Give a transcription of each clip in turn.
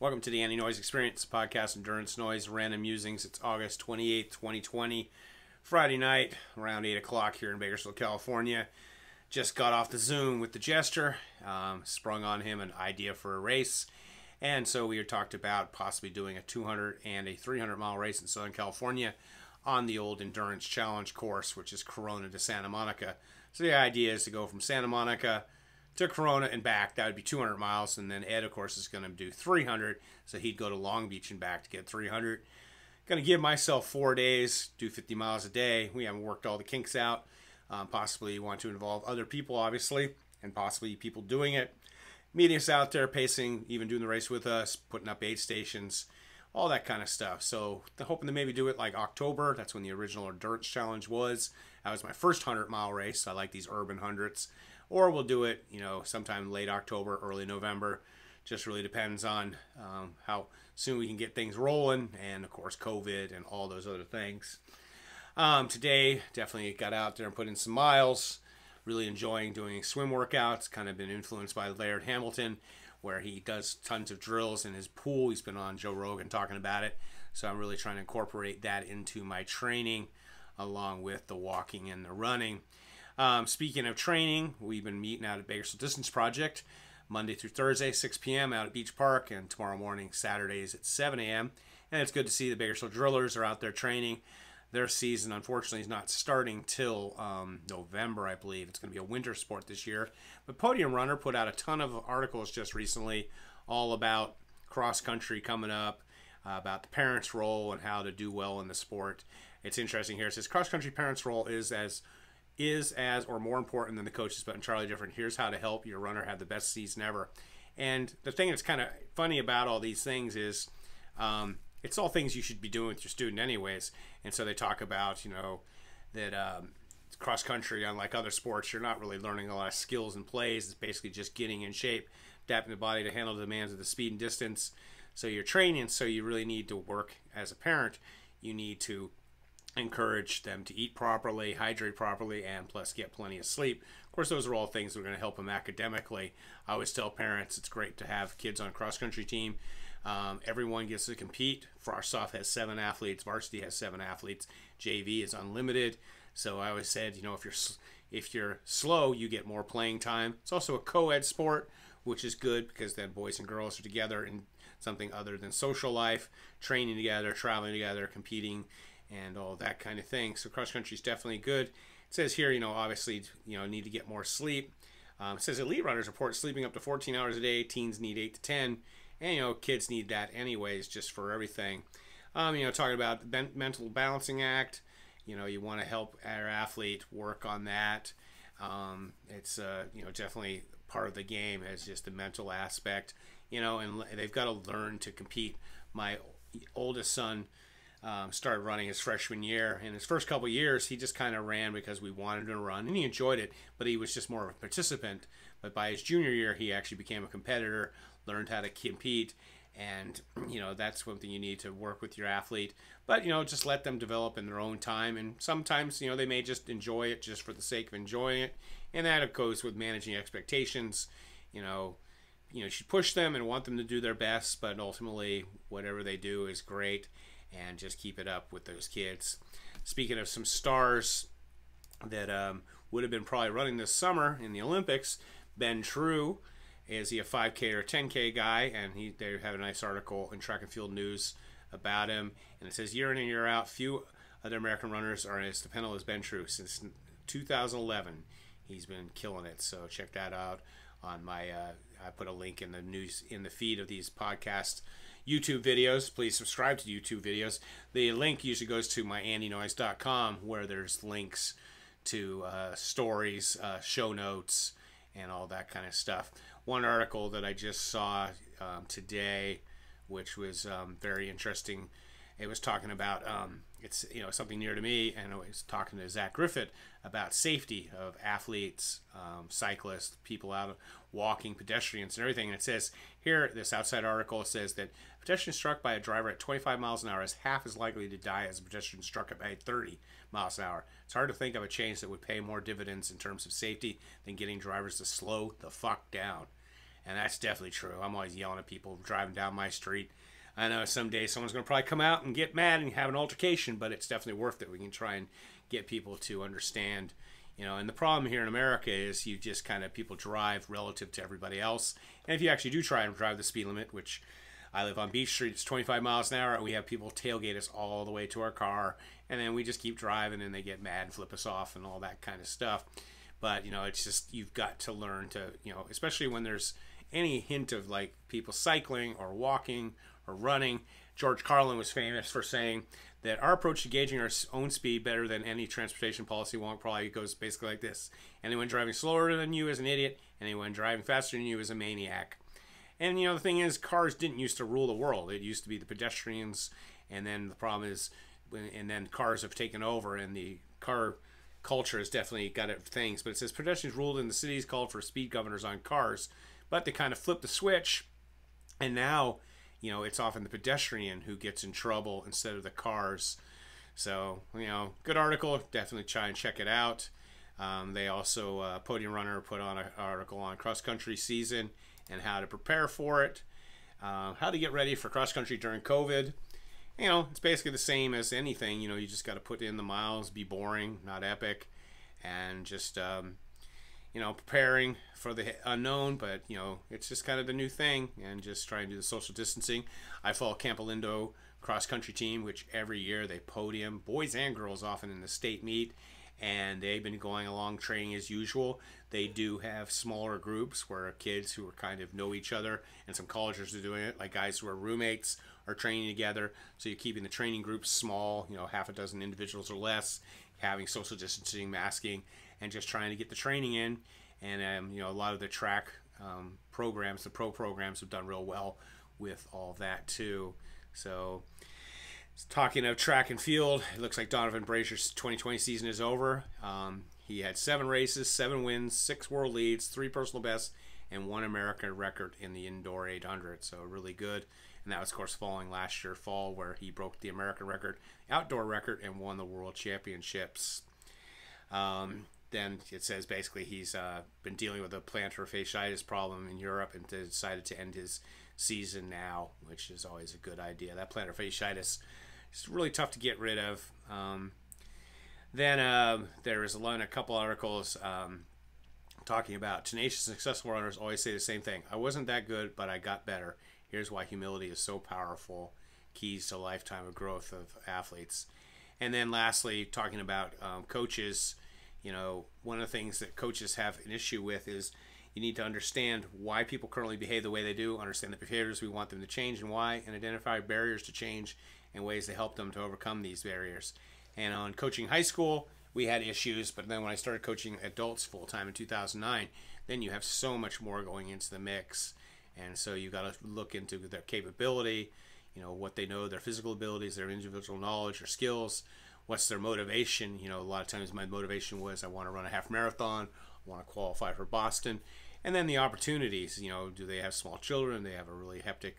Welcome to the Anti-Noise Experience podcast, Endurance Noise, Random Musings. It's August 28th, 2020, Friday night, around 8 o'clock here in Bakersfield, California. Just got off the Zoom with the Jester, sprung on him an idea for a race. And so we had talked about possibly doing a 200 and a 300-mile race in Southern California on the old Endurance Challenge course, which is Corona to Santa Monica. So the idea is to go from Santa Monica to Corona and back. That would be 200 miles, and then Ed, of course, is going to do 300, so he'd go to Long Beach and back to get 300. Going to give myself 4 days, do 50 miles a day. We haven't worked all the kinks out. Possibly want to involve other people, obviously, and possibly people doing it. Meeting us out there, pacing, even doing the race with us, putting up aid stations, all that kind of stuff. So hoping to maybe do it like October. That's when the original Endurance Challenge was. That was my first 100-mile race. I like these urban hundreds. Or we'll do it, sometime late October, early November. Just really depends on how soon we can get things rolling, and of course COVID and all those other things. Today, definitely got out there and put in some miles. Really enjoying doing swim workouts. Kind of been influenced by Laird Hamilton, where he does tons of drills in his pool. He's been on Joe Rogan talking about it. So I'm really trying to incorporate that into my training, along with the walking and the running. Speaking of training, we've been meeting out at Bakersfield Distance Project Monday through Thursday, 6 p.m. out at Beach Park, and tomorrow morning, Saturdays at 7 a.m. And it's good to see the Bakersfield Drillers are out there training. Their season, unfortunately, is not starting till November, I believe. It's going to be a winter sport this year. But Podium Runner put out a ton of articles just recently all about cross-country coming up, about the parents' role and how to do well in the sport. It's interesting here. It says cross-country parents' role is as or more important than the coaches, but entirely different. Here's how to help your runner have the best season ever. And the thing that's kind of funny about all these things is it's all things you should be doing with your student anyways. And so they talk about, that cross country, unlike other sports, you're not really learning a lot of skills and plays. It's basically just getting in shape, adapting the body to handle the demands of the speed and distance. So you're training, so you really need to work as a parent. You need to encourage them to eat properly, hydrate properly, and plus get plenty of sleep. Of course, those are all things that are going to help them academically. I always tell parents it's great to have kids on a cross-country team. Everyone gets to compete. Farsoft has 7 athletes. Varsity has 7 athletes. JV is unlimited. So I always said, if you're slow, you get more playing time. It's also a co-ed sport, which is good because then boys and girls are together in something other than social life, training together, traveling together, competing, and all that kind of thing. So cross country is definitely good. It says here, obviously, need to get more sleep. It says elite runners report sleeping up to 14 hours a day. Teens need 8 to 10, and kids need that anyways, just for everything. Talking about the mental balancing act. You want to help our athlete work on that. It's definitely part of the game as just the mental aspect. And they've got to learn to compete. My oldest son started running his freshman year. In his first couple of years, he just kind of ran because we wanted him to run, and he enjoyed it, but he was just more of a participant. But by his junior year, he actually became a competitor, learned how to compete, and, that's one thing you need to work with your athlete. But, just let them develop in their own time, and sometimes, they may just enjoy it just for the sake of enjoying it, and that goes with managing expectations. You should push them and want them to do their best, but ultimately, whatever they do is great. And just keep it up with those kids. Speaking of some stars that would have been probably running this summer in the Olympics, Ben True, is he a 5K or a 10K guy? And they have a nice article in Track and Field News about him. And it says, year in and year out, few other American runners are as dependable as Ben True. Since 2011, he's been killing it. So check that out on my, I put a link in the news, in the feed of these podcasts. YouTube videos. Please subscribe to YouTube videos. The link usually goes to myandinoise.com, where there's links to stories, show notes, and all that kind of stuff. One article that I just saw today, which was very interesting. It was talking about it's something near to me, and I was talking to Zach Griffith about safety of athletes, cyclists, people out walking, pedestrians, and everything. And it says here, this outside article says that a pedestrian struck by a driver at 25 miles an hour is half as likely to die as a pedestrian struck at 30 miles an hour. It's hard to think of a change that would pay more dividends in terms of safety than getting drivers to slow the fuck down. And that's definitely true. I'm always yelling at people driving down my street. I know someday someone's going to probably come out and get mad and have an altercation, but it's definitely worth it. We can try and get people to understand, and the problem here in America is you just kind of, people drive relative to everybody else. And if you actually do try and drive the speed limit, which I live on Beach Street, it's 25 miles an hour, and we have people tailgate us all the way to our car, and then we just keep driving, and they get mad and flip us off and all that kind of stuff. But, it's just, you've got to learn to, especially when there's any hint of like people cycling or walking or running. George Carlin was famous for saying that our approach to gauging our own speed better than any transportation policy wonk probably goes basically like this. Anyone driving slower than you is an idiot. Anyone driving faster than you is a maniac. And, the thing is, cars didn't used to rule the world. It used to be the pedestrians, and then the problem is, and then cars have taken over, and the car culture has definitely got it things. But it says pedestrians ruled in the cities, called for speed governors on cars. But they kind of flipped the switch, and now, it's often the pedestrian who gets in trouble instead of the cars. So, good article. Definitely try and check it out. They also, Podium Runner put on an article on cross-country season and how to prepare for it, how to get ready for cross-country during COVID. It's basically the same as anything. You just got to put in the miles, be boring, not epic, and just, preparing for the unknown. But, it's just kind of the new thing, and just trying to do the social distancing. I follow Campolindo cross-country team, which every year they podium, boys and girls, often in the state meet, and they've been going along training as usual. They do have smaller groups where kids who are kind of know each other, and some colleges are doing it, like guys who are roommates are training together. So you're keeping the training groups small, half a dozen individuals or less, having social distancing, masking, and just trying to get the training in. And a lot of the track programs, the pro programs, have done real well with all that too. So, talking of track and field, it looks like Donavan Brazier's 2020 season is over. He had 7 races, 7 wins, 6 world leads, 3 personal bests, and 1 American record in the indoor 800. So really good. And that was, of course, following last year fall, where he broke the American record, outdoor record, and won the world championships. Then it says basically he's been dealing with a plantar fasciitis problem in Europe and decided to end his season now, which is always a good idea. That plantar fasciitis is really tough to get rid of. Then there is a couple articles talking about tenacious, successful runners always say the same thing. I wasn't that good, but I got better. Here's why humility is so powerful. Keys to a lifetime of growth of athletes. And then lastly, talking about coaches, one of the things that coaches have an issue with is you need to understand why people currently behave the way they do, understand the behaviors we want them to change and why, and identify barriers to change and ways to help them to overcome these barriers. And on coaching high school, we had issues, but then when I started coaching adults full-time in 2009, then you have so much more going into the mix. And so you got to look into their capability, what they know, their physical abilities, their individual knowledge or skills, what's their motivation. A lot of times my motivation was I want to run a half marathon, I want to qualify for Boston. And then the opportunities, do they have small children? Do they have a really hectic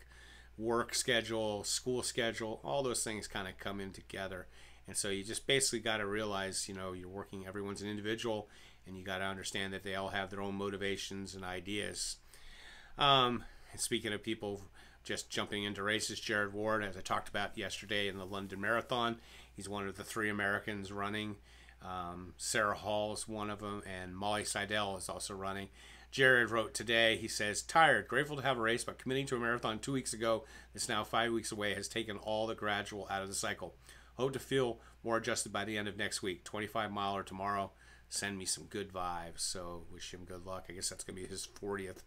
work schedule, school schedule? All those things kind of come in together. And so you just basically got to realize, you're working, everyone's an individual, and you got to understand that they all have their own motivations and ideas. And speaking of people just jumping into races, Jared Ward, as I talked about yesterday in the London Marathon, he's one of the 3 Americans running. Sarah Hall is one of them, and Molly Seidel is also running. Jared wrote today, he says, tired, grateful to have a race, but committing to a marathon 2 weeks ago that's now 5 weeks away has taken all the gradual out of the cycle. Hope to feel more adjusted by the end of next week. 25-miler tomorrow. Send me some good vibes. So wish him good luck. I guess that's going to be his 40th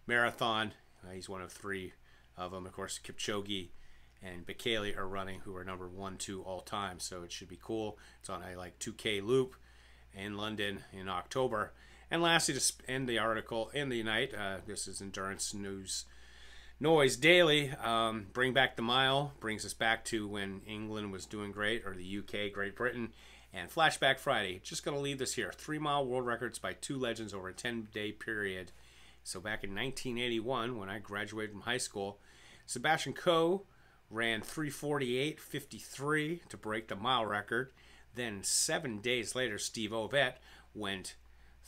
marathon. He's one of 3 of them. Of course, Kipchoge and Bekele are running, who are number 1, 2 all time. So it should be cool. It's on a 2K loop in London in October. And lastly, to end the article in the night, this is Endurance News Noise Daily. Bring back the mile brings us back to when England was doing great, or the UK, Great Britain. And Flashback Friday, just going to leave this here. 3-mile world records by 2 legends over a 10-day period. So back in 1981, when I graduated from high school, Sebastian Coe ran 3:48.53 to break the mile record. Then 7 days later, Steve Ovett went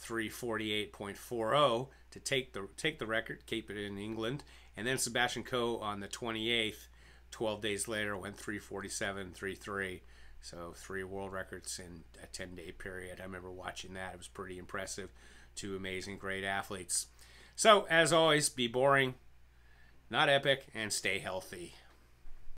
3:48.40 to take the record, keep it in England. And then Sebastian Coe on the 28th, 12 days later, went 3:47.33. So 3 world records in a 10-day period. I remember watching that. It was pretty impressive. 2 amazing, great athletes. So, as always, be boring, not epic, and stay healthy.